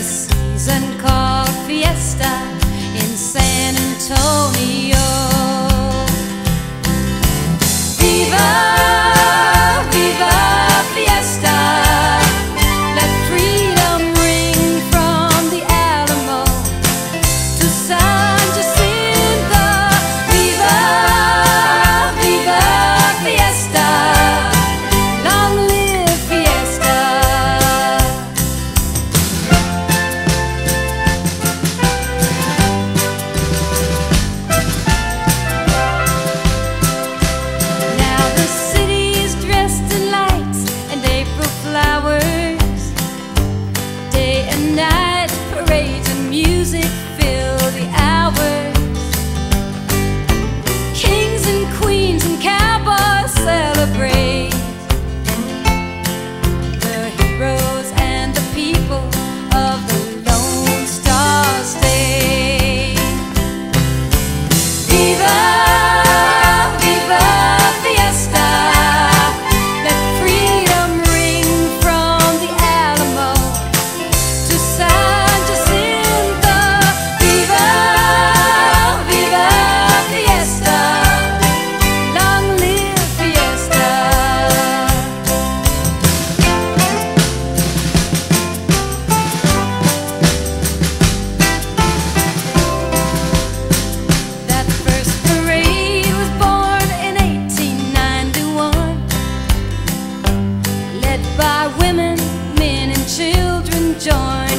season called Fiesta in San Antonio. Viva, viva Fiesta, let freedom ring from the Alamo to San Jacinto. Viva, viva Fiesta, long live Fiesta. Now the city is dressed in lights and April flowers. Day and night, parades and music fill the hours. Kings and queens and cowboys celebrate the heroes and the people of the Lone Star State. Viva, viva Fiesta, let freedom ring from the Alamo to San Jacinto. Viva, viva Fiesta, long live Fiesta. That first parade was born in 1891, led by women, men and children joined